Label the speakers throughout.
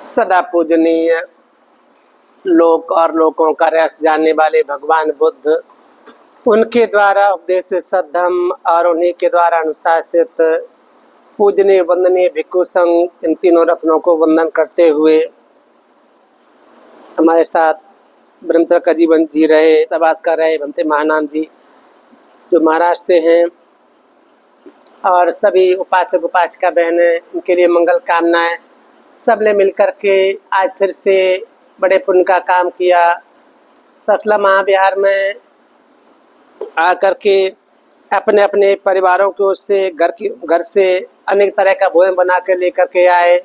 Speaker 1: सदा पूजनीय लोक और लोकों का रस जानने वाले भगवान बुद्ध, उनके द्वारा उपदेश सद्धम और उन्हीं के द्वारा अनुशासित पूजनीय वंदनीय भिक्षु संघ, इन तीनों रत्नों को वंदन करते हुए हमारे साथ ब्रह्मचर्य का जीवन जी रहे सबास कर रहे भंते महानाम जी, जो महाराष्ट्र से हैं, और सभी उपासक उपासिका बहनें, उनके लिए मंगल कामनाएं। सब ने मिलकर के आज फिर से बड़े पुण्य का काम किया। तटला महाविहार में आकर के अपने अपने परिवारों की ओर से घर से अनेक तरह का भोजन बना कर लेकर के आए।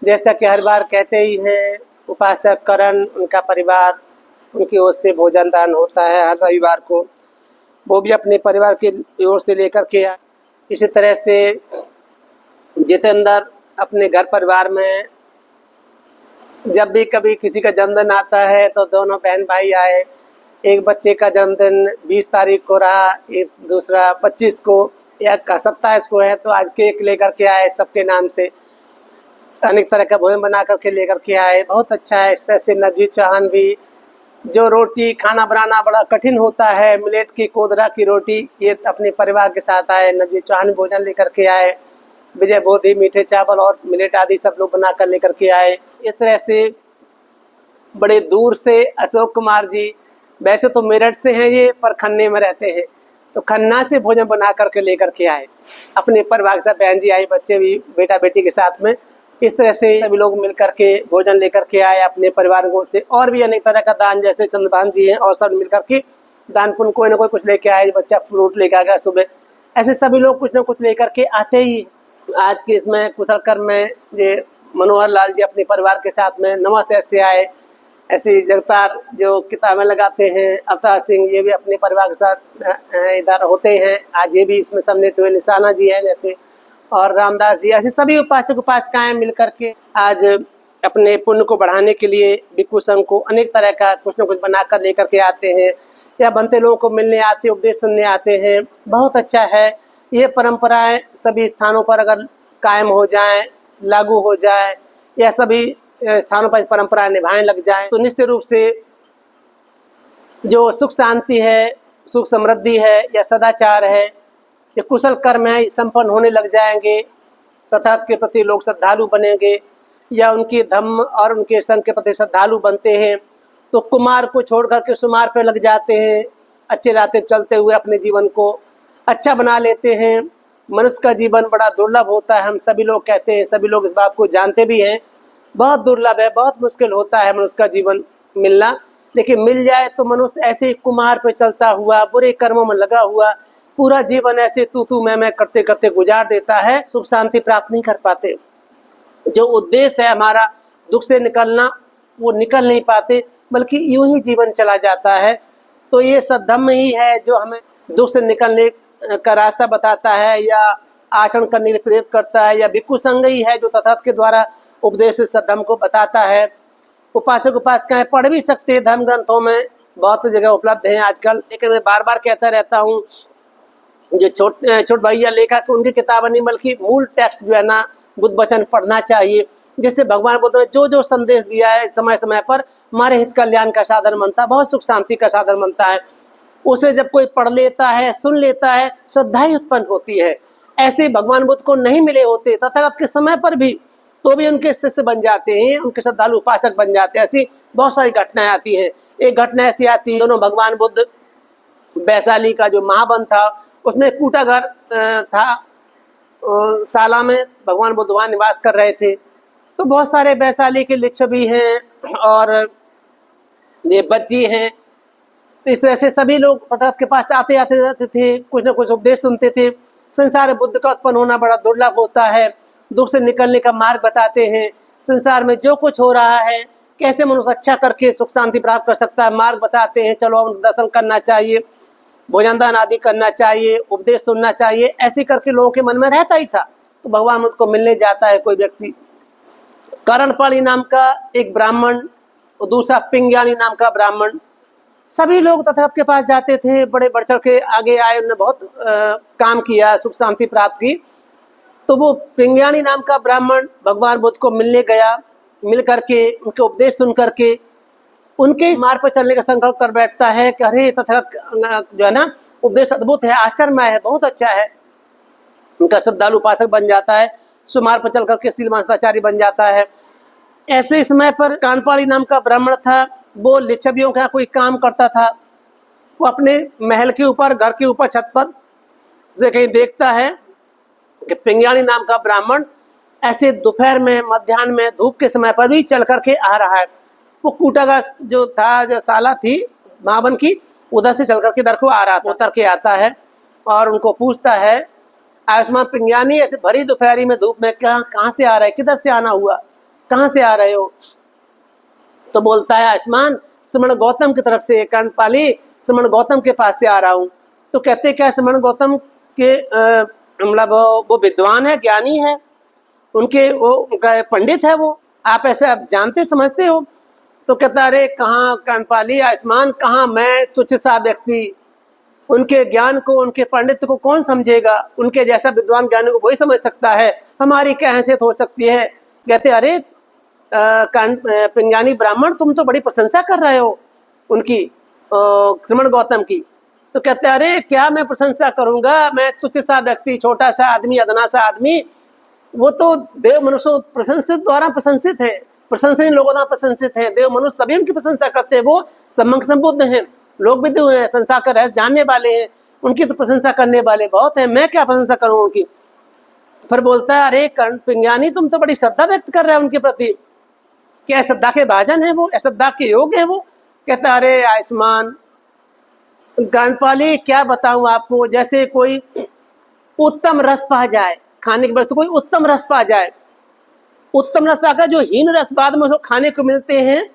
Speaker 1: जैसा कि हर बार कहते ही हैं, उपासक करण, उनका परिवार, उनकी ओर से भोजन दान होता है हर रविवार को। वो भी अपने परिवार की ओर से लेकर के आए। इसी तरह से जितेंद्र अपने घर परिवार में जब भी कभी किसी का जन्मदिन आता है तो दोनों बहन भाई आए। एक बच्चे का जन्मदिन 20 तारीख को रहा, एक दूसरा 25 को, एक का 27 को है, तो आज केक लेकर के आए। सबके नाम से अनेक तरह का भोजन बना करके लेकर के आए। बहुत अच्छा है। इस तरह से नवजीत चौहान भी, जो रोटी खाना बनाना बड़ा कठिन होता है, मिलेट की कोदरा की रोटी, ये अपने परिवार के साथ आए। नवजीत चौहान भोजन लेकर के आए। विजय बोधी मीठे चावल और मिलेट आदि सब लोग बना कर लेकर के आए। इस तरह से बड़े दूर से अशोक कुमार जी, वैसे तो मेरठ से हैं ये, पर खन्ने में रहते हैं, तो खन्ना से भोजन बना करके लेकर के आए। अपने परिवार के साथ बहन जी आई, बच्चे भी बेटा बेटी के साथ में। इस तरह से सभी लोग मिलकर के भोजन लेकर के आए अपने परिवारों से। और भी अनेक तरह का दान, जैसे चंद्रभान जी हैं और सब मिलकर के दान पुण्य कोई ना कोई कुछ लेके आए। बच्चा फ्रूट लेकर आ गया सुबह, ऐसे सभी लोग कुछ ना कुछ लेकर के आते ही। आज के इसमें कुशल कर्म में ये मनोहर लाल जी अपने परिवार के साथ में नवाशहर से आए। ऐसे जगतार जो किताबें लगाते हैं, अवतार सिंह, ये भी अपने परिवार के साथ इधर होते हैं। आज ये भी इसमें सम्मिलित हुए। निशाना जी हैं जैसे, और रामदास जी, ऐसे सभी उपासक उपासिकाएं मिलकर के आज अपने पुण्य को बढ़ाने के लिए भिक्षु संघ को अनेक तरह का कुछ न कुछ बनाकर लेकर के आते हैं, या बनते लोगों को मिलने आते, उपदेश सुनने आते हैं। बहुत अच्छा है। ये परंपराएं सभी स्थानों पर अगर कायम हो जाएं, लागू हो जाए, या सभी स्थानों पर परंपराएं निभाने लग जाएं, तो निश्चित रूप से जो सुख शांति है, सुख समृद्धि है, या सदाचार है, या कुशल कर्म है, संपन्न होने लग जाएंगे। तथागत के प्रति लोग श्रद्धालु बनेंगे, या उनके धम्म और उनके संघ के प्रति श्रद्धालु बनते हैं, तो कुमार को छोड़ करके सुमार पे लग जाते हैं। अच्छे रास्ते चलते हुए अपने जीवन को अच्छा बना लेते हैं। मनुष्य का जीवन बड़ा दुर्लभ होता है, हम सभी लोग कहते हैं, सभी लोग इस बात को जानते भी हैं। बहुत दुर्लभ है, बहुत मुश्किल होता है मनुष्य का जीवन मिलना। लेकिन मिल जाए तो मनुष्य ऐसे ही कुमार पे चलता हुआ, बुरे कर्मों में लगा हुआ, पूरा जीवन ऐसे तू मैं करते करते गुजार देता है। सुख शांति प्राप्त नहीं कर पाते। जो उद्देश्य है हमारा दुख से निकलना, वो निकल नहीं पाते, बल्कि यूं ही जीवन चला जाता है। तो ये सद्धम्म ही है जो हमें दुख से निकलने का रास्ता बताता है, या आचरण करने के लिए प्रेरित करता है, या भिक्षु संघ ही है जो तथागत के द्वारा उपदेश सद्धम्म को बताता है। उपासक उपासिकाएं पढ़ भी सकते हैं, धर्म ग्रंथों में बहुत जगह उपलब्ध हैं आजकल। लेकिन मैं बार बार कहता रहता हूँ, जो छोट भैया लेखक, उनकी किताब नहीं बल्कि मूल टेक्स्ट जो है ना, बुद्ध वचन पढ़ना चाहिए। जैसे भगवान बुद्ध ने जो जो संदेश दिया है, समय समय पर हमारे हित कल्याण का साधन बनता है, बहुत सुख शांति का साधन बनता है। उसे जब कोई पढ़ लेता है, सुन लेता है, श्रद्धा ही उत्पन्न होती है। ऐसे भगवान बुद्ध को नहीं मिले होते तथागत के समय पर भी, तो भी उनके शिष्य बन जाते हैं, उनके श्रद्धालु उपासक बन जाते हैं। ऐसी बहुत सारी घटनाएं आती हैं। एक घटना ऐसी आती है, दोनों भगवान बुद्ध, वैशाली का जो महावन था, उसमें कूटाघर था, शाला में भगवान बुद्ध वहाँ निवास कर रहे थे। तो बहुत सारे वैशाली के लिच्छवी हैं और ये बच्ची हैं। तो इस तरह से सभी लोग तथागत के पास आते आते रहते थे, कुछ न कुछ उपदेश सुनते थे। संसार बुद्ध का उत्पन्न होना बड़ा दुर्लभ होता है, दुख से निकलने का मार्ग बताते हैं। संसार में जो कुछ हो रहा है, कैसे मनुष्य अच्छा करके सुख शांति प्राप्त कर सकता है, मार्ग बताते हैं। चलो हम दर्शन करना चाहिए, भोजन दान आदि करना चाहिए, उपदेश सुनना चाहिए, ऐसे करके लोगों के मन में रहता ही था। तो भगवान बुद्ध को मिलने जाता है कोई व्यक्ति, करणपाणी नाम का एक ब्राह्मण और दूसरा पिंग्याली नाम का ब्राह्मण। सभी लोग तथागत के पास जाते थे, बड़े बढ़ चढ़ के आगे आए, उन्होंने बहुत काम किया, सुख शांति प्राप्त की। तो वो पिंग्याली नाम का ब्राह्मण भगवान बुद्ध को मिलने गया मिल करके, उनके उपदेश सुन करके उनके मार्ग पर चलने का संकल्प कर बैठता है कि अरे तथागत जो है ना उपदेश अद्भुत है, आश्चर्यमय है, बहुत अच्छा है। उनका श्रद्धालु उपासक बन जाता है, सुमार्ग पर चल करके शीलमानसाचारी बन जाता है। ऐसे समय पर कांडपाली नाम का ब्राह्मण था, वो लिच्छवियों का कोई काम करता था। वो अपने महल के ऊपर, घर के ऊपर छत पर से कहीं देखता है कि पिंगाणी नाम का ब्राह्मण ऐसे दोपहर में, मध्याह्न में, धूप के समय पर भी चल करके आ रहा है। वो कूटागार जो था, जो साला थी महावन की, उधर से चल करके इधर को आ रहा था। उतर के आता है और उनको पूछता है, आयुष्मान पिंगाणी ऐसे भरी दोपहरी में धूप में कहाँ से आ रहा है, किधर से आना हुआ, कहाँ से आ रहे हो? तो बोलता है, आयुष्मान श्रमण गौतम की तरफ से, कांडपाली श्रमण गौतम के पास से आ रहा हूँ। तो कहते क्या श्रमण गौतम के मतलब वो विद्वान है, ज्ञानी है, उनके वो उनका पंडित है, वो आप ऐसे आप जानते समझते हो? तो कहता अरे कहाँ कांडपाली, आयुष्मान कहाँ, मैं तुझ सा व्यक्ति, उनके ज्ञान को, उनके पंडित को कौन समझेगा? उनके जैसा विद्वान ज्ञानी को वही समझ सकता है, हमारी क्या हैसियत हो सकती है? कहते अरे पिंगाणी ब्राह्मण, तुम तो बड़ी प्रशंसा कर रहे हो उनकी, श्रमण गौतम की। तो कहते अरे क्या मैं प्रशंसा करूंगा, मैं तुझ सा व्यक्ति, छोटा सा आदमी, अदना सा आदमी, वो तो देव मनुष्यों प्रशंसित द्वारा प्रशंसित है, प्रशंसनीय लोगों द्वारा प्रशंसित है। देव मनुष्य सभी उनकी प्रशंसा करते हैं, वो सम्यक संबुद्ध हैं, लोग विद्यु हैं, संसार का रहस्य जानने वाले हैं, उनकी तो प्रशंसा करने वाले बहुत हैं, मैं क्या प्रशंसा करूं उनकी? फिर बोलता है अरे पिंगाणी, तुम तो बड़ी श्रद्धा व्यक्त कर रहे हो उनके प्रति, क्या श्रद्धा के भाजन है वो, श्रद्धा के योग है वो? कहता अरे आयुष्मान कांडपाली क्या बताऊं आपको, जैसे कोई उत्तम रस पा जाए, खाने की वस्तु कोई उत्तम रस पा जाए, उत्तम रस पाकर जो हीन रस बाद में उसको खाने को मिलते हैं,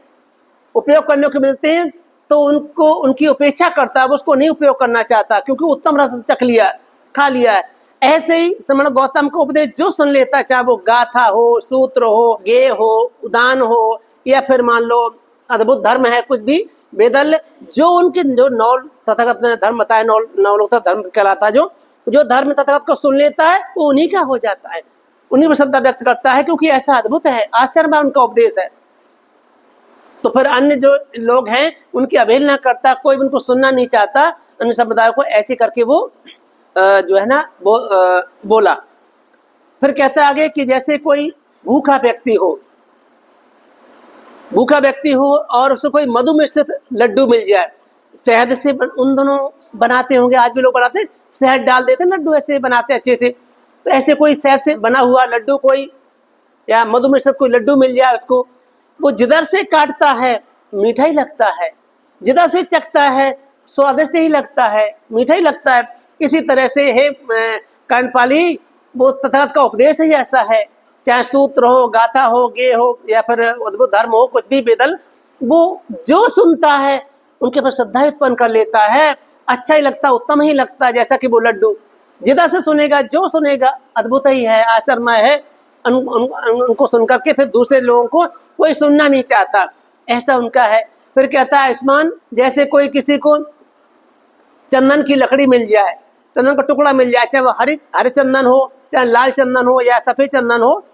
Speaker 1: उपयोग करने को मिलते हैं, तो उनको उनकी उपेक्षा करता है, वो उसको नहीं उपयोग करना चाहता क्योंकि उत्तम रस चख लिया, खा लिया है। ऐसे ही श्रमण गौतम को उपदेश जो सुन लेता, चाहे वो गाथा हो, सूत्र हो, गेय हो, उदान हो, या फिर मान लो अद्भुत धर्म है, कुछ भी वेदल, जो उनके जो नौ तथागत ने धर्म बताया, नौ लोग धर्म कहलाता, जो धर्म तथागत को सुन लेता है वो उन्हीं का हो जाता है, उन्हीं में श्रद्धा व्यक्त करता है, क्योंकि ऐसा अद्भुत है, आश्चर्य उनका उपदेश है। तो फिर अन्य जो लोग हैं उनकी अवहेलना करता, कोई उनको सुनना नहीं चाहता, अन्य समुदायों को ऐसे करके वो जो है ना वो बोला। फिर कहता है आगे कि जैसे कोई भूखा व्यक्ति हो और उसको कोई मधु मिश्रित लड्डू मिल जाए, शहद से उन दोनों बनाते होंगे, आज भी लोग बनाते हैं, शहद डाल देते हैं, लड्डू ऐसे बनाते हैं अच्छे से। तो ऐसे कोई शहद से बना हुआ लड्डू कोई, या मधु मिश्रित कोई लड्डू मिल जाए उसको, वो जिधर से काटता है मीठा ही लगता है, जिधर से चखता है स्वादिष्ट ही लगता है, मीठा ही लगता है। इसी तरह से हे कांडपाली, वो तथागत का उपदेश ही ऐसा है, चाहे सूत्र हो, गाथा हो, गे हो, या फिर अद्भुत धर्म हो, कुछ भी वेदल, वो जो सुनता है उनके पर श्रद्धा उत्पन्न कर लेता है, अच्छा ही लगता, उत्तम ही लगता है। जैसा कि वो लड्डू जिधर से सुनेगा, जो सुनेगा अद्भुत ही है, आश्चर्यमय है, उनको सुनकर के फिर दूसरे लोगों को कोई सुनना नहीं चाहता, ऐसा उनका है। फिर कहता है आयुष्मान, जैसे कोई किसी को चंदन की लकड़ी मिल जाए, चंदन का टुकड़ा मिल जाए, चाहे वो हरे चंदन हो, चाहे लाल चंदन हो, या सफेद चंदन हो,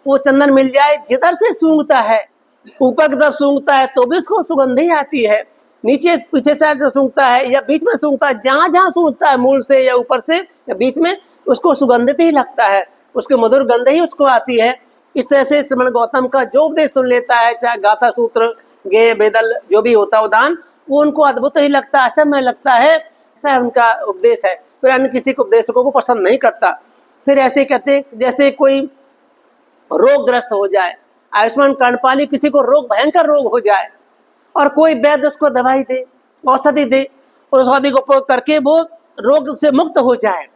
Speaker 1: वो चंदन मिल जाए, जिधर से सूंघता है, ऊपर की तरफ सूंघता है तो भी उसको सुगंध ही आती है, नीचे पीछे साइड से सूंघता है या बीच में सूंघता है, जहां जहां सूंघता है, मूल से या ऊपर से या बीच में, उसको सुगंधित ही लगता है, उसकी मधुर गंध ही उसको आती है। इस तरह से श्रमण गौतम का जो उपदेश सुन लेता है, चाहे गाथा, सूत्र, गेय, वेदल जो भी होता है उदान, वो उनको अद्भुत ही लगता है, आश्चर्य लगता है, ऐसा उनका उपदेश है। फिर अन्य किसी के उपदेश को वो पसंद नहीं करता। फिर ऐसे कहते जैसे कोई रोगग्रस्त हो जाए, आयुष्मान कांडपाली, किसी को रोग, भयंकर रोग हो जाए और कोई वैद्य उसको दवाई दे, औषधि दे, और उस औषधि को उपयोग करके वो रोग से मुक्त हो जाए,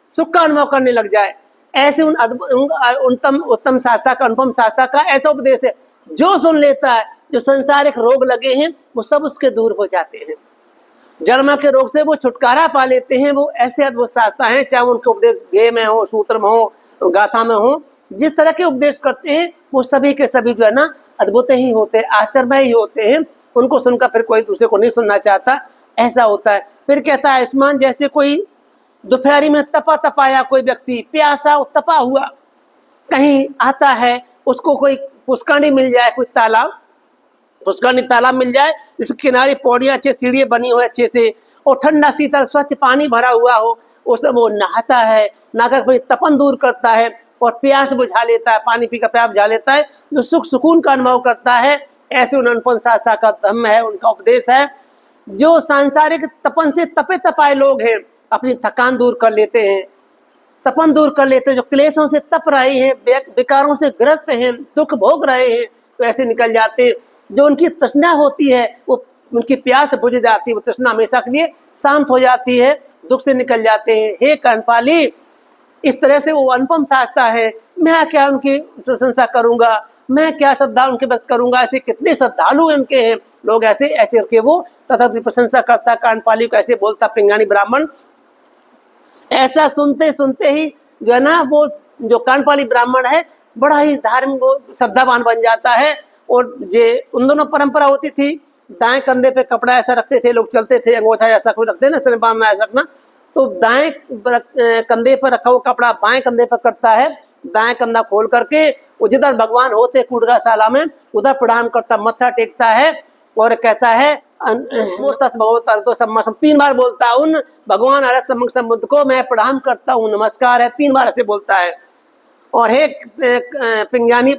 Speaker 1: सुख का अनुभव करने लग जाए, ऐसे उत्तम शास्त्र का, अनुपम शास्त्र का ऐसा उपदेश है, जो सुन लेता है, जो संसारिक रोग लगे हैं वो सब उसके दूर हो जाते हैं, जन्म के रोग से वो छुटकारा पा लेते हैं। वो ऐसे अद्भुत शास्त्र हैं, चाहे उनके उपदेश गेय में हो, सूत्र में हो, गाथा में हो, जिस तरह के उपदेश करते हैं वो सभी के सभी जो है ना अद्भुत ही होते हैं, आश्चर्य ही होते हैं, उनको सुनकर फिर कोई दूसरे को नहीं सुनना चाहता, ऐसा होता है। फिर कहता है आयुष्मान, जैसे कोई दोपहरी में तपाया कोई व्यक्ति, प्यासा तपा हुआ कहीं आता है, उसको कोई पुष्करणी मिल जाए, कोई तालाब, पुष्करणी तालाब मिल जाए जिसके किनारे पौड़ियाँ अच्छे, सीढ़ियाँ बनी हो अच्छे से, और ठंडा शीतल स्वच्छ पानी भरा हुआ हो, वो सब वो नहाता है, नहाकर फिर तपन दूर करता है और प्यास बुझा लेता है, पानी पी कर प्यास बुझा लेता है, जो सुख सुकून का अनुभव करता है। ऐसे उन अनुपम शास्त्रा का धम्म है, उनका उपदेश है। जो सांसारिक तपन से तपे तपाए लोग हैं, अपनी थकान दूर कर लेते हैं, तपन दूर कर लेते हैं, जो क्लेशों से तप रहे हैं, विकारों से ग्रस्त हैं, दुख भोग रहे हैं, तो ऐसे निकल जाते। जो उनकी तृष्णा होती है वो उनकी प्यास बुझ जाती है, वो तृष्णा हमेशा के लिए शांत हो जाती है, दुख से निकल जाते हैं। हे कर्णपाली, इस तरह से वो अनुपम शास्त्रा है। मैं क्या उनकी प्रशंसा करूंगा, मैं क्या श्रद्धा उनके व्यक्त करूंगा, ऐसे कितने श्रद्धालु उनके हैं लोग, ऐसे ऐसे करके वो तथा की प्रशंसा करता, कर्णपाली को ऐसे बोलता पिंगानी ब्राह्मण। ऐसा सुनते सुनते ही जो है ना, वो जो कर्णपाली ब्राह्मण है बड़ा ही धार्मिक श्रद्धावान बन जाता है। और जे उन दोनों परंपरा होती थी, दाएं कंधे पे कपड़ा ऐसा रखते थे लोग, चलते थे, अंगोछा ऐसा कोई रखते ना, सिर बांधना ऐसा रखना, तो दाएं कंधे पर रखा हुआ कपड़ा बाएं कंधे पर करता है, दाएं कंधा खोल करके वो जिधर भगवान होते कूड़गाशाला में उधर प्रणाम करता, मत्था टेकता है और कहता है वो तस भगवत तो सम्मा, 3 बार बोलता है, उन भगवान अरहत सम्मुख संबुद्ध को मैं प्रणाम करता हूँ, नमस्कार है, 3 बार ऐसे बोलता है। और हे पिंगानी,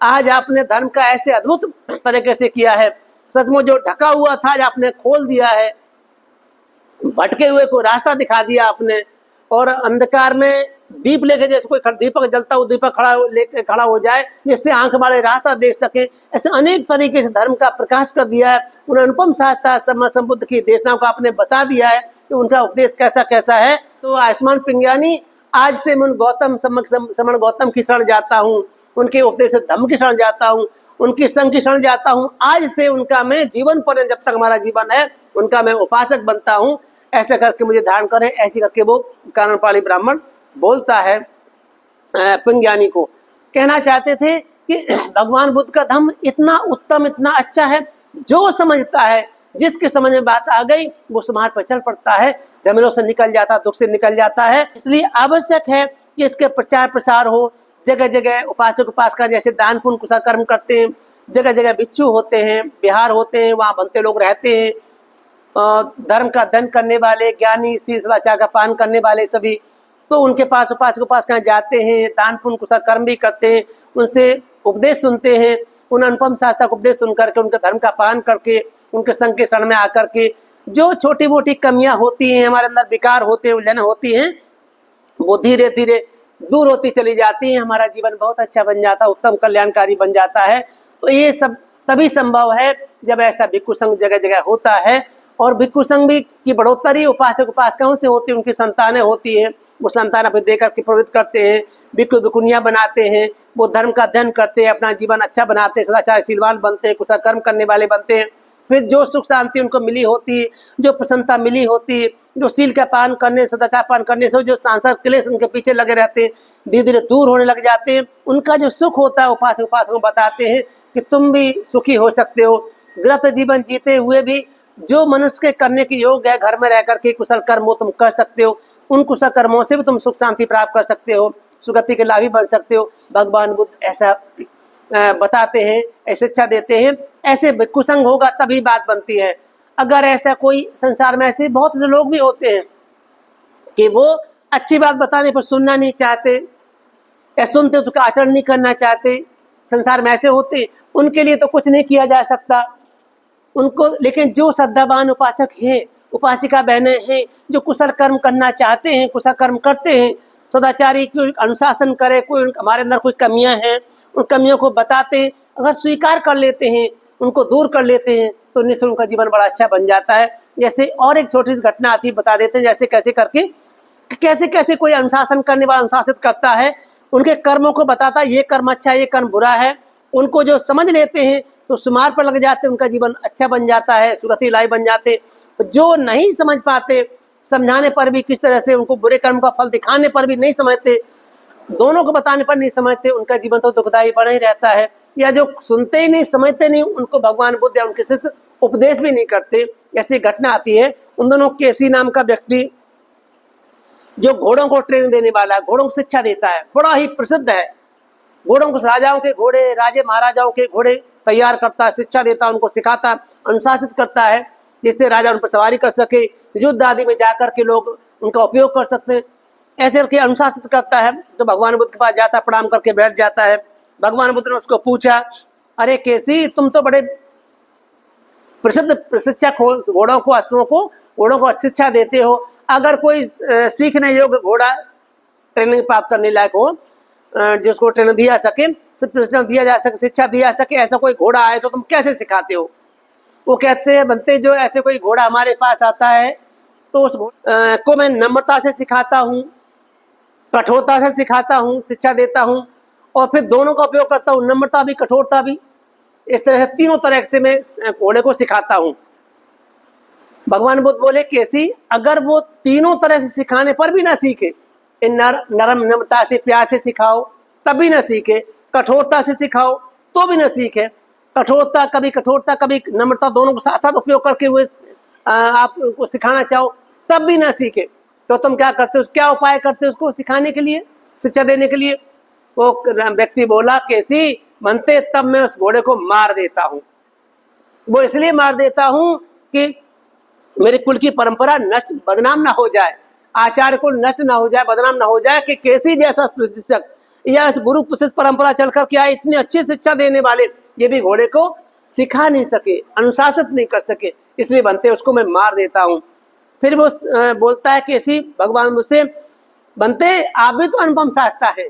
Speaker 1: आज आपने धर्म का ऐसे अद्भुत तरीके से किया है, सचमुच जो ढका हुआ था आज आपने खोल दिया है, भटके हुए को रास्ता दिखा दिया आपने, और अंधकार में दीप लेके, जैसे कोई दीपक जलता हो, दीपक लेके खड़ा हो जाए जिससे आंख वाले रास्ता देख सके, ऐसे अनेक तरीके से धर्म का प्रकाश कर दिया है। उन अनुपम शास्त्रा सम्मा संबुद्ध की देशनाओं को आपने बता दिया है कि उनका उपदेश कैसा कैसा है। तो आयुष्मान पिंगानी, आज से मैं गौतम समण गौतम की शरण जाता हूँ, उनके उपदेश धम्म की शरण जाता हूँ, उनकी संग की शरण जाता हूँ। आज से उनका मैं जीवन पर्यंत, जब तक हमारा जीवन है, उनका मैं उपासक बनता हूँ, ऐसे करके मुझे धारण करें। ऐसे करके वो कर्णपाली ब्राह्मण बोलता है पिंगानी को। कहना चाहते थे कि भगवान बुद्ध का धम्म इतना उत्तम, इतना अच्छा है, जो समझता है, जिसके समझ में बात आ गई वो सुमार पर चल पड़ता है, जमीनों से निकल जाता, दुख से निकल जाता है। इसलिए आवश्यक है कि इसके प्रचार प्रसार हो, जगह जगह उपासक उपासका जैसे दान पुण्य कुशल कर्म करते हैं, जगह जगह बिच्छू होते हैं, बिहार होते हैं, वहाँ बनते लोग रहते हैं, धर्म का अध्ययन करने वाले, ज्ञानी, शील सदाचार का पालन करने वाले सभी, तो उनके पास उपासक उपासकाएं जाते हैं, दान पुण्य कुशल कर्म भी करते हैं, उनसे उपदेश सुनते हैं। उन अनुपम शास्त्रा का उपदेश सुन करके, उनके धर्म का पालन करके, उनके संग के शरण में आकर के जो छोटी मोटी कमियां होती हैं, हमारे अंदर विकार होते हैं, उलझन होती हैं, वो धीरे धीरे दूर होती चली जाती है, हमारा जीवन बहुत अच्छा बन जाता है, उत्तम कल्याणकारी बन जाता है। तो ये सब तभी संभव है जब ऐसा भिक्षु संघ जगह जगह होता है। और भिक्षु संघ भी की बढ़ोतरी उपासक उपासकाओं से होती है, उनकी संतानें होती हैं, वो संतान अपने देकर के प्रवृत्त करते हैं, भिक्षु भिक्षुनियां बनाते हैं, वो धर्म का अध्ययन करते हैं, अपना जीवन अच्छा बनाते हैं, सदाचारशीलवान बनते हैं, कुशल कर्म करने वाले बनते हैं। फिर जो सुख शांति उनको मिली होती है, जो प्रसन्नता मिली होती है, जो शील का पालन करने, सदाचार पालन करने से जो सांसारिक क्लेश उनके पीछे लगे रहते हैं, धीरे धीरे दूर होने लग जाते हैं। उनका जो सुख होता है उपासक उपासकों बताते हैं कि तुम भी सुखी हो सकते हो, गृहस्थ जीवन जीते हुए भी जो मनुष्य के करने के योग्य है, घर में रह करके कुशल कर्म तुम कर सकते हो, उन कुशल कर्मों से भी तुम सुख शांति प्राप्त कर सकते हो, सुगति के लाभी बन सकते हो। भगवान बुद्ध ऐसा बताते हैं, ऐसे शिक्षा देते हैं। ऐसे भिक्षु संघ होगा तभी बात बनती है। अगर ऐसा कोई संसार में ऐसे बहुत से लोग भी होते हैं कि वो अच्छी बात बताने पर सुनना नहीं चाहते, या सुनते तो आचरण नहीं करना चाहते, संसार में ऐसे होते, उनके लिए तो कुछ नहीं किया जा सकता उनको। लेकिन जो श्रद्धावान उपासक हैं, उपासिका बहनें हैं, जो कुशल कर्म करना चाहते हैं, कुशल कर्म करते हैं, सदाचारी को अनुशासन करे, कोई हमारे अंदर कोई कमियां हैं, उन कमियों को बताते, अगर स्वीकार कर लेते हैं, उनको दूर कर लेते हैं, तो निश्चय उनका जीवन बड़ा अच्छा बन जाता है। जैसे और एक छोटी सी घटना आती है, बता देते हैं, जैसे कैसे करके कैसे कैसे कोई अनुशासन करने वाला अनुशासित करता है, उनके कर्मों को बताता है, ये कर्म अच्छा है, ये कर्म बुरा है। उनको जो समझ लेते हैं तो सुमार पर लग जाते, उनका जीवन अच्छा बन जाता है, सुगति लायक बन जाते। जो नहीं समझ पाते, समझाने पर भी किस तरह से, उनको बुरे कर्म का फल दिखाने पर भी नहीं समझते, दोनों को बताने पर नहीं समझते, उनका जीवन तो दुखदायी बना ही रहता है। या जो सुनते ही नहीं, समझते नहीं, उनको भगवान बुद्ध या उनके शिष्य उपदेश भी नहीं करते। ऐसी घटना आती है, उन दोनों केसी नाम का व्यक्ति जो घोड़ों को ट्रेनिंग देने वाला, घोड़ों को शिक्षा देता है, बड़ा ही प्रसिद्ध है, घोड़ों को राजाओं के घोड़े, राजे महाराजाओं के घोड़े तैयार करता है, शिक्षा देता है, उनको सिखाता, अनुशासित करता है, जिससे राजा उन पर सवारी कर सके, युद्ध आदि में जाकर के लोग उनका उपयोग कर सकते हैं। ऐसे करके अनुशासित करता है। तो भगवान बुद्ध के पास जाता, प्रणाम करके बैठ जाता है। भगवान बुद्ध ने उसको पूछा, अरे केसी, तुम तो बड़े प्रसिद्ध प्रशिक्षक हो, घोड़ों को, अश्वों को, घोड़ों को शिक्षा देते हो। अगर कोई सीखने योग्य घोड़ा, ट्रेनिंग प्राप्त करने लायक हो, जिसको ट्रेनिंग दिया सके, प्रशिक्षण दिया जा सके, शिक्षा दिया सके, ऐसा कोई घोड़ा आए तो तुम कैसे सिखाते हो? वो कहते हैं, बनते जो ऐसे कोई घोड़ा हमारे पास आता है तो उस को मैं नम्रता से सिखाता हूँ, कठोरता से सिखाता हूँ, शिक्षा देता हूँ, और फिर दोनों का उपयोग करता हूँ, नम्रता भी कठोरता भी। इस तरह से तीनों तरह से मैं घोड़े को सिखाता हूँ। भगवान बुद्ध बोले, कैसी, अगर वो तीनों तरह से सिखाने पर भी ना सीखे, नरम नम्रता से, प्यार से सिखाओ तब भी ना सीखे, कठोरता से सिखाओ तो भी ना सीखे, कठोरता कभी नम्रता दोनों को साथ साथ उपयोग करके हुए आप उसको सिखाना चाहो तब भी ना सीखे, तो तुम क्या करते हो, क्या उपाय करते हो उसको सिखाने के लिए, शिक्षा देने के लिए? वो व्यक्ति बोला, कैसी बनते, तब मैं उस घोड़े को मार देता हूँ। वो इसलिए मार देता हूँ कि मेरे कुल की परंपरा नष्ट, बदनाम ना हो जाए, आचार्य को नष्ट ना हो जाए, बदनाम ना हो जाए, कि कैसी जैसा शिक्षक या गुरु शिष्य परंपरा चल कर के आए, इतनी अच्छी शिक्षा देने वाले, ये भी घोड़े को सिखा नहीं सके, अनुशासित नहीं कर सके, इसलिए बनते उसको मैं मार देता हूँ। फिर वो बोलता है, कैसी, भगवान मुझसे, बनते आप भी तो अनुपम शास्त्रा है,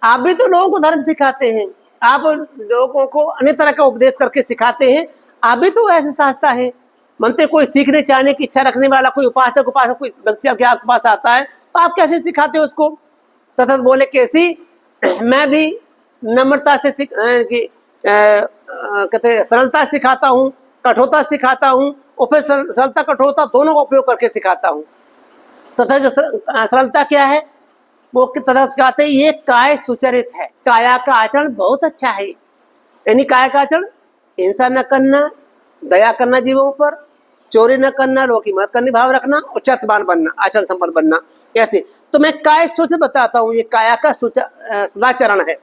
Speaker 1: आप भी तो लोगों को धर्म सिखाते हैं, आप लोगों को अन्य तरह का उपदेश करके सिखाते हैं, आप भी तो ऐसे शास्त्रा है। बनते कोई सीखने चाहने की इच्छा रखने वाला, कोई उपासक कोई व्यक्ति के आपके पास आता है तो आप कैसे सिखाते हो उसको? तथा बोले, कैसी, मैं भी नम्रता से कहते सरलता सिखाता हूँ, कठोरता सिखाता हूँ, और फिर सरलता कठोरता दोनों का उपयोग करके सिखाता हूँ। तथा जो सरलता क्या है, वो तथा सिखाते, ये काय सुचरित है, काया का आचरण बहुत अच्छा है। यानी काया का आचरण, हिंसा न करना, दया करना जीवों पर, चोरी न करना, लोगों की मदद करने भाव रखना, और चरित्रवान बनना, आचरण संपन्न बनना, ऐसे। तो मैं काय सूच बताता हूँ, ये काया का सदाचरण है,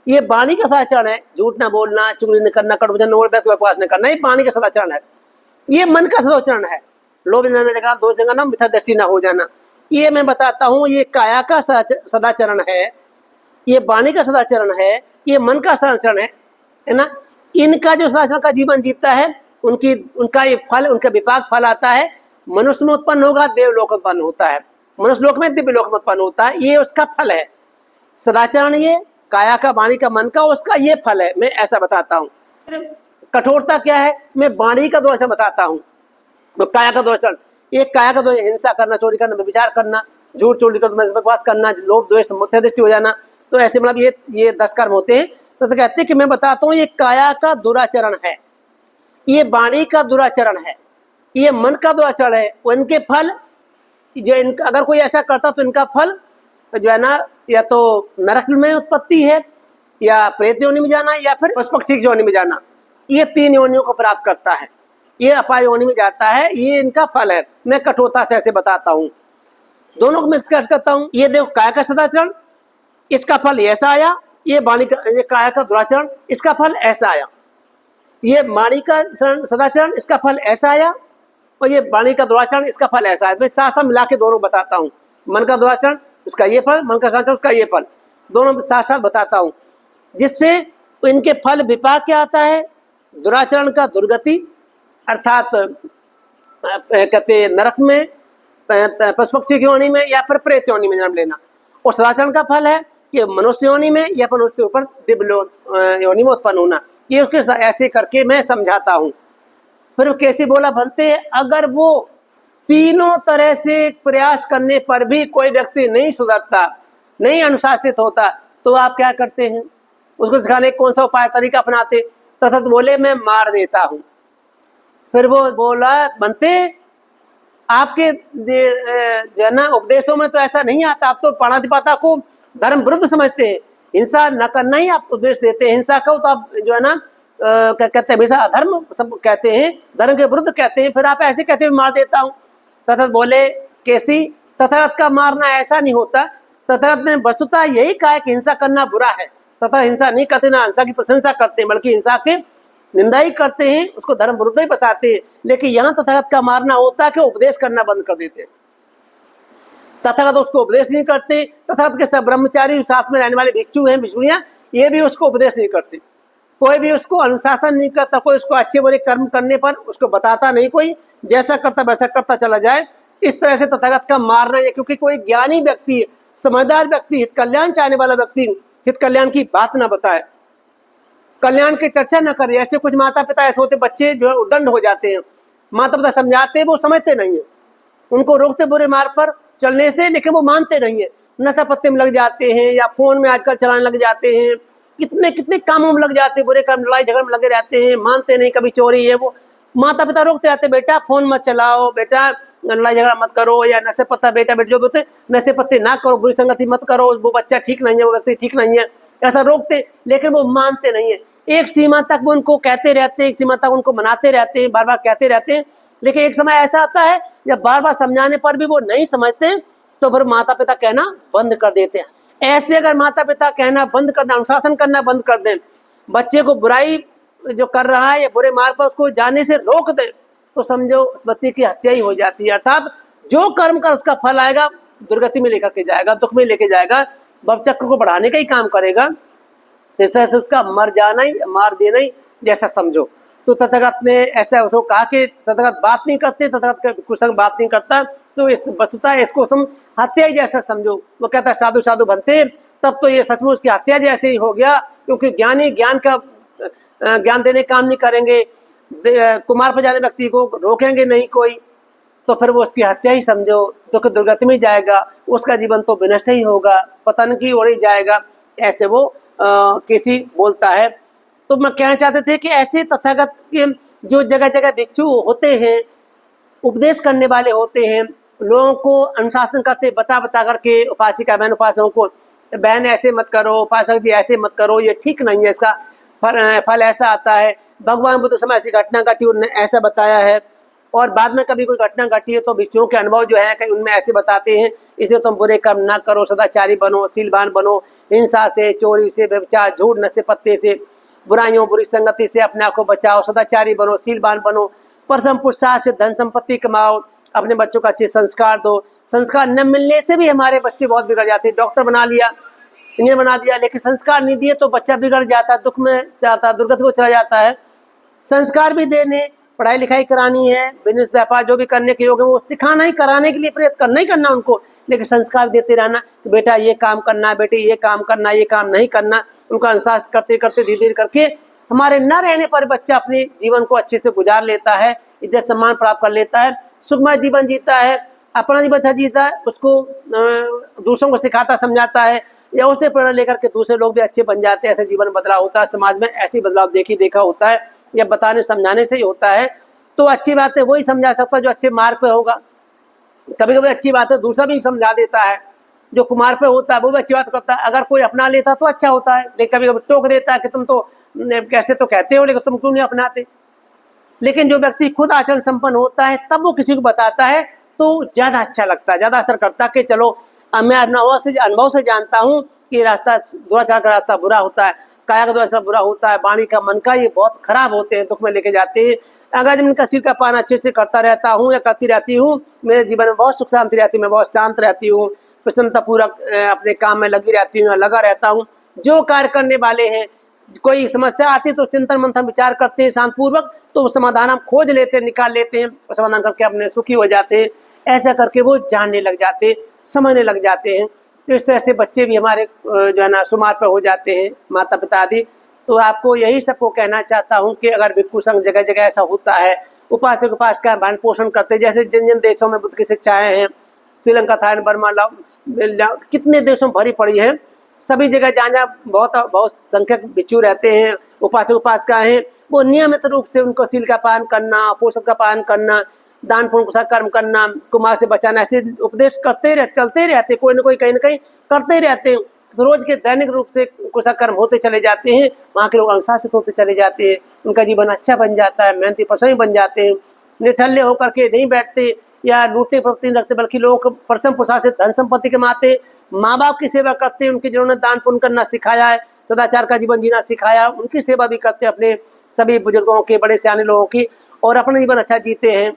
Speaker 1: ये वाणी का सदाचरण है, झूठ न बोलना, चुगली न करना, कटुवचन न करना, ये वाणी का सदाचरण है। ये मन का सदाचरण है, लोभ न करना, दोष न करना, मिथ्या दृष्टि न हो जाना, ये मैं बताता हूँ। ये काया का सदाचरण है, ये वाणी का सदाचरण है, ये मन का सदाचरण है ना। इनका जो सदाचरण का जीवन जीता है, उनका ये फल, उनका विपाक फल आता है, मनुष्य में उत्पन्न होगा, देवलोक उत्पन्न होता है, मनुष्य लोक में दिव्य लोक में उत्पन्न होता है, ये उसका फल है। सदाचरण ये काया का, वाणी का, मन का, उसका ये फल है, मैं ऐसा बताता हूँ। कठोरता क्या है, मैं वाणी का दोष बताता हूँ। तो काया का दोष, ये काया का दोष, हिंसा करना, चोरी करना, व्यभिचार करना, झूठ चोरी करना, बकवास करना, लोभ द्वेष मिथ्या दृष्टि हो जाना, तो ऐसे मतलब ये 10 कर्म होते हैं। तो कहते हैं कि मैं बताता हूँ, ये काया का दुराचरण है, ये वाणी का दुराचरण है, ये मन का दुराचरण है। इनके फल जो अगर कोई ऐसा करता तो इनका फल जो है ना, या तो नरक में उत्पत्ति है, या प्रेत योनि में जाना, या फिर पशु पक्षी की योनि में जाना, ये 3 योनियों को प्राप्त करता है, ये अपाय योनि में जाता है, ये इनका फल है। मैं कठोरता से ऐसे बताता हूँ, दोनों को मिक्स करता हूँ। ये देखो, काया का सदाचरण, इसका फल ऐसा आया, ये वाणी का, ये काया का दुराचरण, इसका फल ऐसा आया, ये वाणी का सदाचरण, इसका फल ऐसा आया, और ये वाणी का दुराचरण, इसका फल ऐसा आया। मैं साथ साथ मिला के दोनों बताता हूँ, मन का दुराचरण उसका ये फल, मन का सदाचरण उसका ये फल, दोनों साथ साथ बताता हूँ, जिससे इनके फल विपाक क्या आता है, दुराचरण का दुर्गति, अर्थात कहते नरक में, पशु पक्षी की योनि में, या फिर प्रेत योनि में जन्म लेना। और सदाचरण का फल है कि मनुष्य योनि में, या फिर उससे ऊपर दिव्य योनि में उत्पन्न होना। ये उसके ऐसे करके मैं समझाता हूँ। फिर कैसे बोला, बनते अगर वो तीनों तरह से प्रयास करने पर भी कोई व्यक्ति नहीं सुधरता, नहीं अनुशासित होता, तो आप क्या करते हैं, उसको सिखाने कौन सा उपाय तरीका अपनाते? तथा बोले, मैं मार देता हूँ। फिर वो बोला, बनते आपके जो है ना उपदेशों में तो ऐसा नहीं आता, आप तो प्राणाधिपाता को धर्म विरुद्ध समझते हैं, हिंसा न करना ही आप उपदेश देते हैं। हिंसा को तो आप जो है ना क्या कहते हैं, हमेशा अधर्म सब कहते हैं, धर्म के विरुद्ध कहते हैं, फिर आप ऐसे कहते हैं मार देता हूँ। तथात बोले, कैसी, तथात का मारना ऐसा नहीं होता, तथात ने वस्तुतः यही कहा कि हिंसा करना बुरा है, तथा हिंसा नहीं करते, ना हिंसा की प्रशंसा करते, बल्कि हिंसा के निंदा ही करते हैं, उसको धर्म विरुद्ध ही बताते हैं। लेकिन यहाँ तथागत का मारना होता है कि उपदेश करना बंद कर देते हैं। तथागत उसको उपदेश नहीं करते। तथागत के सब ब्रह्मचारी साथ में रहने वाले भिक्षु हैं, भिक्षुणियां, ये भी उसको उपदेश नहीं करते। कोई भी उसको अनुशासन नहीं करता, कोई उसको अच्छे बुरे कर्म करने पर उसको बताता नहीं, कोई जैसा करता वैसा करता चला जाए। इस तरह से तथागत का मारना है, क्योंकि कोई ज्ञानी व्यक्ति, समझदार व्यक्ति, हित कल्याण चाहने वाला व्यक्ति हित कल्याण की बात ना बताए, कल्याण की चर्चा न करे। ऐसे कुछ माता पिता ऐसे होते, बच्चे जो है उद्दंड हो जाते हैं, माता पिता समझाते वो समझते नहीं है, उनको रोकते बुरे मार्ग पर चलने से, लेकिन वो मानते नहीं है, नशा पत्ते में लग जाते हैं या फोन में आजकल चलाने लग जाते हैं, कितने कितने कामों में लग जाते हैं, बुरे काम लड़ाई झगड़ में लगे रहते हैं, मानते नहीं, कभी चोरी है वो, माता पिता रोकते रहते, बेटा फोन मत चलाओ, बेटा लड़ाई झगड़ा मत करो, या नशे पत्ता, बेटा बेटा जो बोलते नशे पत्ते ना करो, बुरी संगति मत करो, वो बच्चा ठीक नहीं है, वो व्यक्ति ठीक नहीं है, ऐसा रोकते, लेकिन वो मानते नहीं है। एक सीमा तक वो उनको कहते रहते हैं, एक सीमा तक उनको मनाते रहते हैं, बार बार कहते रहते हैं, लेकिन एक समय ऐसा आता है जब बार बार समझाने पर भी वो नहीं समझते, तो फिर माता पिता कहना बंद कर देते हैं। ऐसे अगर माता पिता कहना बंद कर दें, अनुशासन करना बंद कर दें, बच्चे को बुराई जो कर रहा है या बुरे मार्ग पर उसको जाने से रोक दें, तो समझो उस बच्चे की हत्या ही हो जाती है। अर्थात जो कर्म कर उसका फल आएगा, दुर्गति में लेकर के जाएगा, दुख में लेके जाएगा, भव चक्र को बढ़ाने का ही काम करेगा। इस तरह से उसका मर जाना ही, मार देना ही जैसा समझो। तो तथागत ने ऐसा उसको कहा कि तथागत बात नहीं करते, तथागत कुसंग बात नहीं करता, तो इस वस्तुतः इसको तुम हत्या ही जैसा समझो। वो कहता है साधु साधु बनते, तब तो ये सचमुच की हत्या जैसे ही हो गया, क्योंकि ज्ञानी ज्ञान का ज्ञान देने काम नहीं करेंगे, कुमार पर जाने व्यक्ति को रोकेंगे नहीं कोई, तो फिर वो उसकी हत्या ही समझो, तो कि दुर्गति में जाएगा, उसका जीवन तो विनष्ट ही होगा, पतन की ओर ही जाएगा। ऐसे वो किसी बोलता है। तो मैं कहना चाहते थे कि ऐसे तथागत के जो जगह जगह भिक्षु होते हैं, उपदेश करने वाले होते हैं, लोगों को अनुशासन करते, बता बता करके, उपासिका बहन उपासकों को, बहन ऐसे मत करो, उपासक जी ऐसे मत करो, ये ठीक नहीं है, इसका फल ऐसा आता है। भगवान बुद्ध समय ऐसी घटना घटी, उन्होंने ऐसा बताया है, और बाद में कभी कोई घटना घटी है तो भिक्षुओं के अनुभव जो है कहीं उनमें ऐसे बताते हैं, इसलिए तुम बुरे कर्म ना करो, सदाचारी बनो, शीलवान बनो, हिंसा से, चोरी से, व्यभिचार, झूठ, नशे पत्ते से, बुराइयों, बुरी संगति से अपने आप को बचाओ, सदाचारी बनो, शीलवान बनो, परसम पुरुषार्थ से धन संपत्ति कमाओ, अपने बच्चों का अच्छे संस्कार दो। संस्कार न मिलने से भी हमारे बच्चे बहुत बिगड़ जाते हैं। डॉक्टर बना लिया, इंजीनियर बना दिया, लेकिन संस्कार नहीं दिए तो बच्चा बिगड़ जाता है, दुख में जाता है, दुर्गति को चला जाता है। संस्कार भी देने, पढ़ाई लिखाई करानी है, बिजनेस व्यापार जो भी करने के योग है वो सिखाना ही, कराने के लिए प्रयत्न करना ही करना उनको, लेकिन संस्कार देते रहना कि बेटा ये काम करना, बेटे ये काम करना, ये काम नहीं करना। उनका अनुसार करते करते धीरे धीरे करके हमारे न रहने पर बच्चा अपने जीवन को अच्छे से गुजार लेता है, इज्जत सम्मान प्राप्त कर लेता है, सुखमय जीवन जीता है, अपना जीवन अच्छा जीता है, उसको दूसरों को सिखाता समझाता है, या उससे प्रेरणा लेकर के दूसरे लोग भी अच्छे बन जाते हैं। ऐसे जीवन बदलाव होता है समाज में, ऐसी बदलाव देखा होता है, या बताने समझाने से ही होता है। तो अच्छी बात है वही समझा सकता है जो अच्छे मार्ग पे होगा। कभी कभी अच्छी बात है दूसरा भी समझा देता है, जो कुमार पे होता है वो भी अच्छी बात करता है, अगर कोई अपना लेता तो अच्छा होता है, लेकिन कभी कभी टोक देता है कि तुम तो कैसे तो कहते हो, लेकिन तुम क्यों नहीं अपनाते। लेकिन जो व्यक्ति खुद आचरण संपन्न होता है तब वो किसी को बताता है तो ज्यादा अच्छा लगता है, ज्यादा असर करता है कि चलो मैं अनुभव से जानता हूँ कि रास्ता दुराचार का रास्ता बुरा होता है, काया का दुराचार बुरा होता है, वाणी का, मन का, ये बहुत खराब होते हैं, दुख में लेके जाते हैं। अगर जब इनका सिर का पान अच्छे से करता रहता हूँ या करती रहती हूँ, मेरे जीवन में बहुत सुख शांति रहती है, मैं बहुत शांत रहती हूँ, प्रसन्नता पूर्वक अपने काम में लगी रहती हूँ, लगा रहता हूँ। जो कार्य करने वाले हैं, कोई समस्या आती है तो चिंतन मंथन विचार करते हैं शांतपूर्वक, तो समाधान हम खोज लेते हैं, निकाल लेते हैं, और समाधान करके अपने सुखी हो जाते हैं। ऐसा करके वो जानने लग जाते हैं, समझने लग जाते हैं। तो इस तरह से बच्चे भी हमारे जो है ना सुमार पर हो जाते हैं, माता पिता आदि। तो आपको यही सबको कहना चाहता हूँ कि अगर भिक्षु संघ जगह जगह ऐसा होता है, उपासक उपास का भरण पोषण करते, जैसे जिन जिन देशों में बुद्ध की शिक्षाएं हैं, श्रीलंका, थाईलैंड, बर्मा, कितने देशों में भरी पड़ी है, सभी जगह जहाँ जहाँ बहुत संख्यक भिक्षु रहते हैं, उपासक उपासिका हैं, वो नियमित रूप से उनको शील का पालन करना, पोषण का पालन करना, दान पुण्य कर्म करना, कुमार से बचाना, ऐसे उपदेश चलते रहते, कोई ना कोई कहीं ना कहीं करते ही रहते हैं। तो रोज के दैनिक रूप से कुशल कर्म होते चले जाते हैं, वहाँ के लोग अनुशासित होते चले जाते हैं, उनका जीवन अच्छा बन जाता है, मेहनती परिश्रमी बन जाते हैं, निठल्ले होकर के नहीं बैठते या लूटने प्रवृत्ति नहीं रखते, बल्कि लोग परिश्रम पुरुषार्थ से धन संपत्ति कमाते, माँ बाप की सेवा करते हैं, उनके जिन्होंने दान पुण्य करना सिखाया है, सदाचार का जीवन जीना सिखाया, उनकी सेवा भी करते हैं अपने सभी बुजुर्गों के, बड़े सियाने लोगों की, और अपना जीवन अच्छा जीते हैं।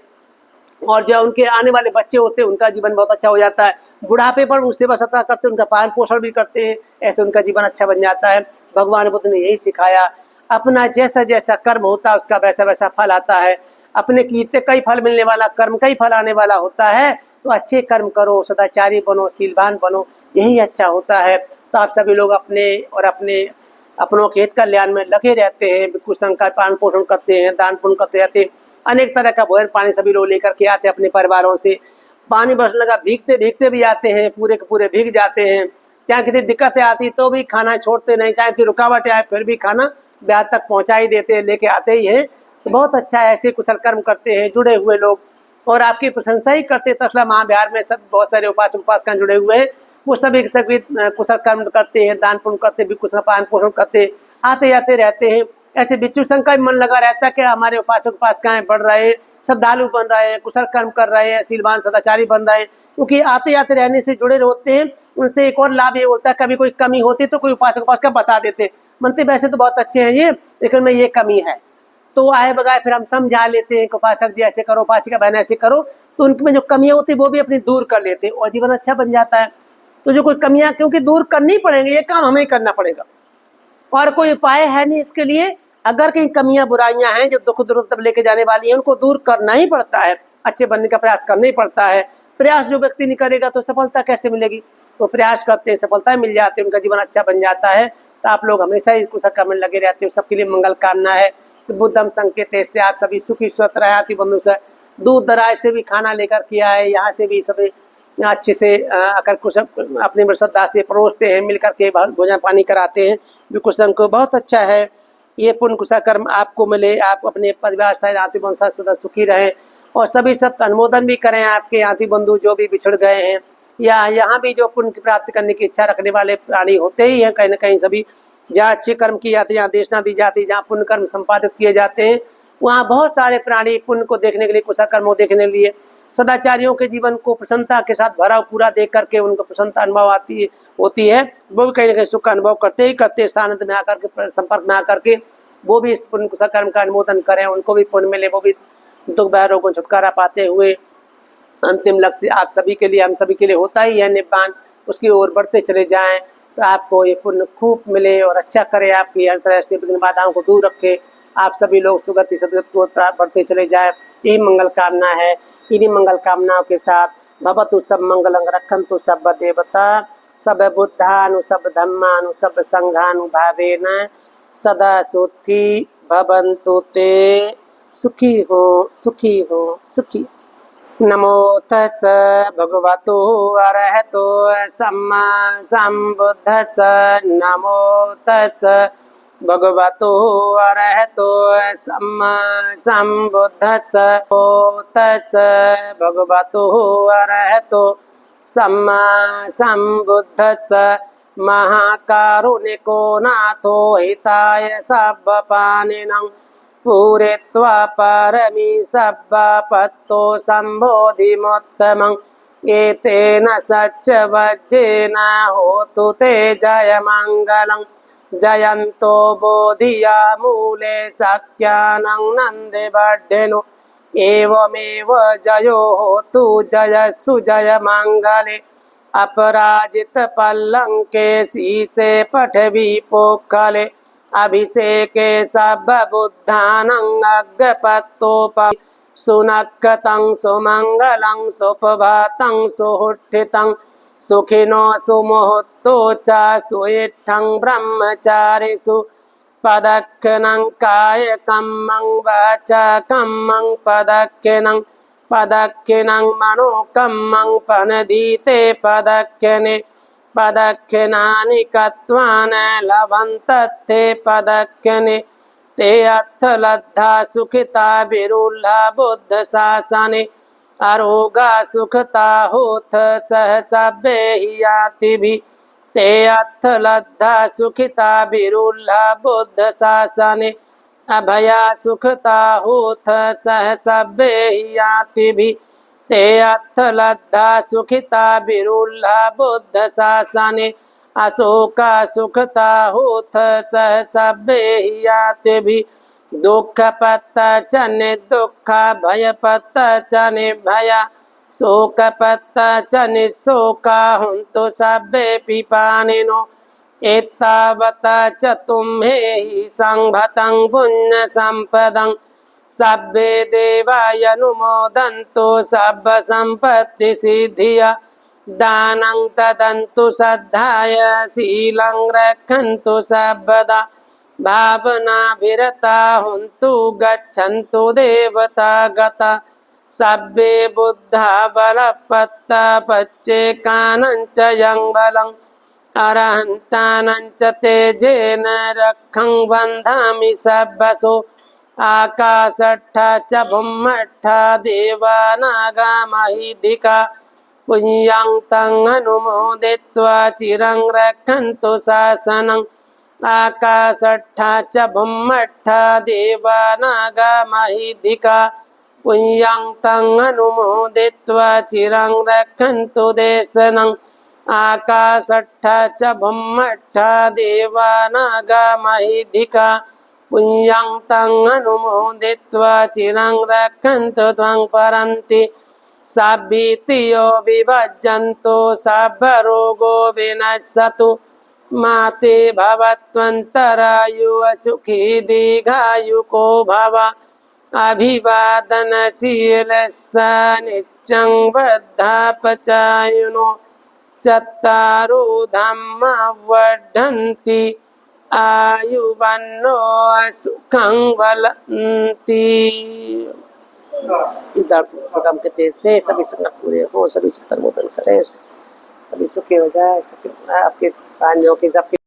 Speaker 1: और जो उनके आने वाले बच्चे होते हैं उनका जीवन बहुत अच्छा हो जाता है। बुढ़ापे पर उनकी सेवा सत्कार करते हैं, उनका पालन पोषण भी करते हैं, ऐसे उनका जीवन अच्छा बन जाता है। भगवान बुद्ध ने यही सिखाया, अपना जैसा जैसा कर्म होता है उसका वैसा वैसा फल आता है। अपने कीते कई फल मिलने वाला कर्म कई फल आने वाला होता है, तो अच्छे कर्म करो, सदाचारी बनो, शीलवान बनो, यही अच्छा होता है। तो आप सभी लोग अपने और अपनों के हित कल्याण में लगे रहते हैं, भिक्षु संघ का पालन पोषण करते हैं, दान पुण्य करते रहते हैं, अनेक तरह का भोजन पानी सभी लोग लेकर के आते हैं अपने परिवारों से। पानी बरसने लगा, भीगते भीगते भी आते हैं, पूरे के पूरे भीग जाते हैं। चाहे कितनी दिक्कतें आती तो भी खाना छोड़ते नहीं, चाहे कितनी रुकावटें आए फिर भी खाना ब्याह तक पहुंचा ही देते हैं, लेके आते ही हैं। तो बहुत अच्छा है, ऐसे कुशल कर्म करते हैं जुड़े हुए लोग, और आपकी प्रशंसा ही करते। तक्षशिला महाविहार में सब बहुत सारे उपासक उपासिकाएं जुड़े हुए हैं, वो सभी सभी कुशल कर्म करते हैं, दान पुण्य करते, भिक्षु का पालन पोषण करते, आते जाते रहते हैं। ऐसे भिक्षु संघ का भी मन लगा रहता है कि हमारे उपासक उपासिकाएं बढ़ रहे हैं, श्रद्धालु बन रहे हैं, कुशल कर्म कर रहे हैं, शीलवान सदाचारी बन रहे हैं, क्योंकि आते जाते रहने से जुड़े होते हैं। उनसे एक और लाभ ये होता है, कभी कोई कमी होती तो कोई उपासक उपासिका बता देते, मनते वैसे तो बहुत अच्छे हैं ये, लेकिन में ये कमी है, तो आए बगाए फिर हम समझा लेते हैं कि उपासक जी ऐसे करो, उपासिका बहन ऐसे करो, तो उनमें जो कमियां होती है वो भी अपनी दूर कर लेते हैं और जीवन अच्छा बन जाता है। तो जो कोई कमियां क्योंकि दूर करनी पड़ेंगी, ये काम हमें ही करना पड़ेगा, और कोई उपाय है नहीं इसके लिए। अगर कहीं कमियां बुराइयां हैं जो दुख दुर्गति तब लेके जाने वाली हैं, उनको दूर करना ही पड़ता है, अच्छे बनने का प्रयास करना ही पड़ता है। प्रयास जो व्यक्ति नहीं करेगा तो सफलता कैसे मिलेगी? तो प्रयास करते हैं, सफलता मिल जाती है, उनका जीवन अच्छा बन जाता है। तो आप लोग हमेशा ही कुशल कर्म में लगे रहते हो, सबके लिए मंगल कामना है। तो बुद्धम संकेत से आप सभी सुखी स्वस्थ रहे, आती बंधु से दूर दराज से भी खाना लेकर किया है, यहाँ से भी सभी अच्छे से अगर कुछ अपनी श्रद्धा से परोसते हैं, मिलकर के भोजन पानी कराते हैं, भी कुशल को बहुत अच्छा है। ये पुण्य कुशल कर्म आपको मिले, आप अपने परिवार सहित आती बंधु सदा सुखी रहें, और सभी सब अनुमोदन भी करें आपके आती बंधु जो भी बिछड़ गए हैं, या यहाँ भी जो पुण्य की प्राप्ति करने की इच्छा रखने वाले प्राणी होते ही हैं कहीं न कहीं। सभी जहाँ अच्छे कर्म किए जाते हैं, जहाँ देशना दी जाती है, जहाँ पुण्य कर्म संपादित किए जाते हैं, वहाँ बहुत सारे प्राणी पुण्य को देखने के लिए, कुशल कर्म को देखने के लिए, सदाचारियों के जीवन को प्रसन्नता के साथ भरा पूरा देख करके उनको प्रसन्नता अनुभव आती होती है। वो भी कहीं न कहीं सुख का अनुभव करते ही करते, सानंद में आकर के, संपर्क में आकर के वो भी इस पुण्य कुशल कर्म का अनुमोदन करें, उनको भी पुण्य मिले, वो भी दुख भय रोगों को छुटकारा पाते हुए अंतिम लक्ष्य आप सभी के लिए, हम सभी के लिए होता ही है निब्बान, उसकी ओर बढ़ते चले जाएं। तो आपको ये पुण्य खूब मिले और अच्छा करे, आपकी हर तरह से विघ्न बाधाओं को दूर रखे, आप सभी लोग सुगति सदगति को बढ़ते चले जाएं, यही मंगल कामना है। इन्हीं मंगल कामनाओं के साथ भवतु सब मंगलं रक्षन्तु सब देवता सब बुद्धानु सब धम्मानु सब संघानुभावेन सदा सुखी भवन्तु ते। सुखी हो सुखी हो सुखी। नमो तस् भगवतो अरहतो सम्मा सम्बुद्धस्स। नमो तस् भगवतो अरहतो सम्मा सम्बुद्धस्स। नमो तस् भगवतो अरहतो सम्मा सम्बुद्धस्स। महाकारुणिको नाथो हिताय सब्बपाणिनं पूरयित्वा पारमी सब्बापत्तो सम्बोधिमोत्तमं। एतेन सच्चवज्जेन होतु ते जयमङ्गलं। जयन्तो बोधिया मूले सख्यानं नन्दिवर्धिनो। एवमेव जयो होतु जयस्सु जयमङ्गले। अपराजित पल्लंके शीर्षे पठवी पोखले। अभिषेके सर्वबुद्धानां अग्रपत्तोपम। सुनक्कतं सुमङ्गलं सुप्रभातं सुहुठितं। सुखिनो सुमुहूर्तो च सुइत्थं ब्रह्मचारिषु। पदक्षिणं कायकम्मं वाचाकम्मं पदक्षिणं। पदक्षिणं मनोकम्मं पनदीते पदक्षिणे। पदक्षिणानि कत्वान लभन्तस्ते पदक्षिणे। ते अथ लब्धा सुखिता विरुल्हा बुद्ध शासने। अरोगा सुखता होथ सहसभ्ये हि यातिभिः। ते अथ लब्धा सुखिता विरुल्हा बुद्ध शासने। अभया सुखता होथ सहसभ्ये हि यातिभिः। ते अथ लब्धा सुखिता विरुल्हा बुद्ध शासने। अशोका सुखता होथ सह सबे ही आते भी दुख पत्त च निर्दुखा भय पत्त च निर्भया शोक पत्त च निशोका हुंतु सबे पिपानिनो एतावत च तुम्हेहि संभतं पुण्य संपदं सब्बे देवायनुमोदन्तु सब संपत्ति सिद्धिया दानं तदन्तु श्रद्धाय शीलं रक्षन्तु सर्वदा भावना विरता हुन्तु गच्छन्तु देवता गता सब्बे बुद्धा बलपत्ता पच्चेकानं च यं बलम् अरहन्तानं च तेजेन रक्षं बन्धामि सर्वसो आकाशट्ठा च भुम्मट्ठा देवानागा महीधिका पुण्यं तं अनुमोदित्वा चिरं रक्षन्तु शासनम् आकाशट्ठा च भुम्मट्ठा देवानागा महीधिका पुण्यं तं अनुमोदित्वा चिरं रक्षन्तु देशनम् आकाशट्ठा च भुम्मट्ठा देवानागा महीधिका पुण्यं तं अनुमोदित्वा चिरं रक्षन्तु त्वं परन्ति साभीतियो विभज्जन्तु सर्वरोगो विनश्यतु माते भवत्वन्तरायु सुखी दीर्घायुको भव अभिवादनशीलस्य नित्यं वद्धापचायुनो चत्तारो धम्मा वर्धन्ति आयुवन्नो सुखं बलन्ति। इधर सुगम के तेज से सभी सुख पूरे हो, सभी चित्त मोदन करें, सभी सुखी हो जाए, आपके प्राणियों की सबके